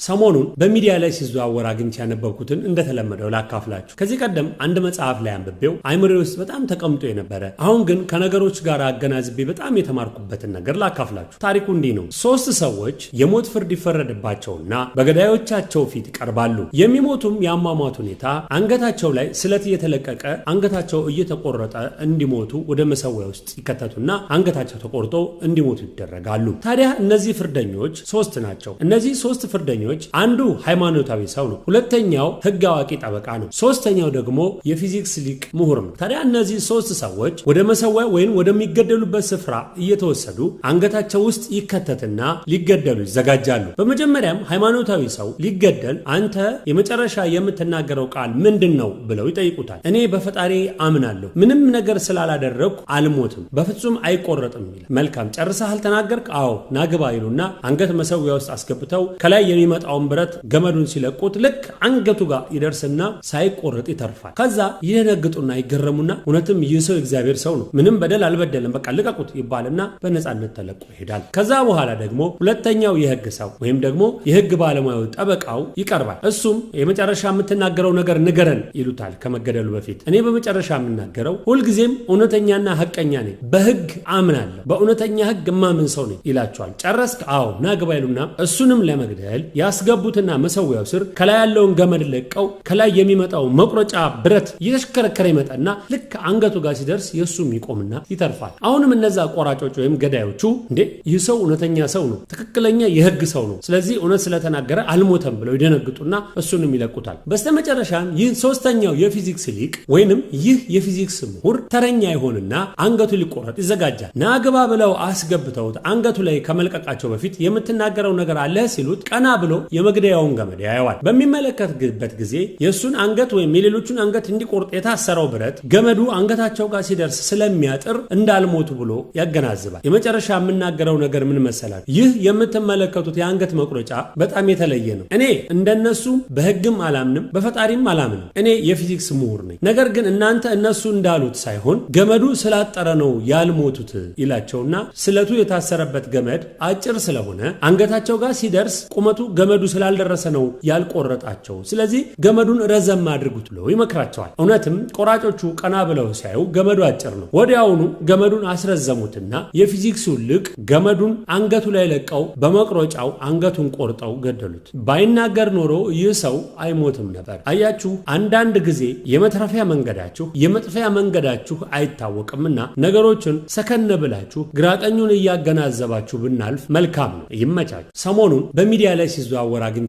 ሰሞኑን በሚዲያ ላይ ሲዘዋወር አግኝቼ ያነበብኩትን እንደተለመደው ላካፍላችሁ። ከዚህ ቀደም አንድ መጽሐፍ ላይ አንብቤው አይምሮዬ ውስጥ በጣም ተቀምጦ የነበረ አሁን ግን ከነገሮች ጋር አገናዝቤ በጣም የተማርኩበትን ነገር ላካፍላችሁ። ታሪኩ እንዲህ ነው። 3 ሰዎች የሞት ፍርድ ይፈረድባቸውና በገዳዮቻቸው ፊት ይቀርባሉ። የሚሞቱም የአሟሟት ሁኔታ አንገታቸው ላይ ስለት እየተለቀቀ አንገታቸው እየተቆረጠ እንዲሞቱ ወደ መሰዊያ ውስጥ ይከተቱና አንገታቸው ተቆርጦ እንዲሞቱ ይደረጋሉ። ታዲያ እነዚህ ፍርደኞች 3 ናቸው። እነዚህ 3 ፍርደኞች አንዱ ሃይማኖታዊ ሰው ነው፣ ሁለተኛው ህግ አዋቂ ጠበቃ ነው፣ ሶስተኛው ደግሞ የፊዚክስ ሊቅ ምሁር ነው። ታዲያ እነዚህ 3 ሰዎች ወደ መሰዊያ ወይም ወደሚገደሉበት ስፍራ እየተወሰዱ አንገታቸው ውስጥ ይከተትና ሊገደሉ ይዘጋጃሉ። በመጀመሪያም ሃይማኖታዊ ሰው ሊገደል አንተ የመጨረሻ የምትናገረው ቃል ምንድን ነው ብለው ይጠይቁታል። እኔ በፈጣሪ አምናለሁ፣ ምንም ነገር ስላላደረግኩ አልሞትም፣ በፍጹም አይቆረጥም ይላል። መልካም ጨርሰሃል ተናገርክ? አዎ ናግባ ይሉና አንገት መሰዊያ ውስጥ አስገብተው ከላይ የሚመጣውን ብረት ገመዱን ሲለቁት ልክ አንገቱ ጋር ይደርስና ሳይቆረጥ ይተርፋል። ከዛ ይደነግጡና ይገረሙና እውነትም ይህ ሰው እግዚአብሔር ሰው ነው፣ ምንም በደል አልበደለም፣ በቃ ልቀቁት ይባልና በነፃነት ተለቆ ይሄዳል። ከዛ በኋላ ደግሞ ሁለተኛው የህግ ሰው ወይም ደግሞ የህግ ባለሙያው ጠበቃው ይቀርባል። እሱም የመጨረሻ የምትናገረው ነገር ንገረን ይሉታል። ከመገደሉ በፊት እኔ በመጨረሻ የምናገረው ሁልጊዜም እውነተኛና ሐቀኛ ነኝ፣ በህግ አምናለሁ፣ በእውነተኛ ህግ የማምን ሰው ነኝ ይላቸዋል። ጨረስክ? አዎ ናግባ ይሉና እሱንም ለመግደል ያስገቡትና መሰዊያው ስር ከላይ ያለውን ገመድ ለቀው ከላይ የሚመጣው መቁረጫ ብረት እየተሽከረከረ ይመጣና ልክ አንገቱ ጋር ሲደርስ የእሱም ይቆምና ይተርፋል። አሁንም እነዛ ቆራጮች ወይም ገዳዮቹ እንዴ ይህ ሰው እውነተኛ ሰው ነው፣ ትክክለኛ የህግ ሰው ነው፣ ስለዚህ እውነት ስለተናገረ አልሞተም ብለው ይደነግጡና እሱንም ይለቁታል። በስተመጨረሻም ይህ ሶስተኛው የፊዚክስ ሊቅ ወይንም ይህ የፊዚክስ ምሁር ተረኛ ይሆንና አንገቱ ሊቆረጥ ይዘጋጃል። ናግባ ብለው አስገብተውት አንገቱ ላይ ከመልቀቃቸው በፊት የምትናገረው ነገር አለ ሲሉት ቀና ብሎ የመግደያውን ገመድ ያየዋል። በሚመለከትበት ጊዜ የእሱን አንገት ወይም የሌሎቹን አንገት እንዲቆርጥ የታሰረው ብረት ገመዱ አንገታቸው ጋር ሲደርስ ስለሚያጥር እንዳልሞቱ ብሎ ያገናዝባል። የመጨረሻ የምናገረው ነገር ምን መሰላል? ይህ የምትመለከቱት የአንገት መቁረጫ በጣም የተለየ ነው። እኔ እንደነሱ በህግም አላምንም፣ በፈጣሪም አላምንም። እኔ የፊዚክስ ምሁር ነኝ። ነገር ግን እናንተ እነሱ እንዳሉት ሳይሆን ገመዱ ስላጠረ ነው ያልሞቱት ይላቸውና ስለቱ የታሰረበት ገመድ አጭር ስለሆነ አንገታቸው ጋር ሲደርስ ቁመቱ ገመዱ ስላልደረሰ ነው ያልቆረጣቸው፣ ስለዚህ ገመዱን ረዘም አድርጉት ብሎ ይመክራቸዋል። እውነትም ቆራጮቹ ቀና ብለው ሲያዩ ገመዱ አጭር ነው። ወዲያውኑ ገመዱን አስረዘሙትና የፊዚክሱ ሊቅ ገመዱን አንገቱ ላይ ለቀው በመቁረጫው አንገቱን ቆርጠው ገደሉት። ባይናገር ኖሮ ይህ ሰው አይሞትም ነበር። አያችሁ፣ አንዳንድ ጊዜ የመትረፊያ መንገዳችሁ የመጥፊያ መንገዳችሁ አይታወቅምና ነገሮችን ሰከን ብላችሁ ግራቀኙን እያገናዘባችሁ ብናልፍ መልካም ነው። ይመቻችሁ። ሰሞኑን በሚዲያ ላይ ሲዘዋወር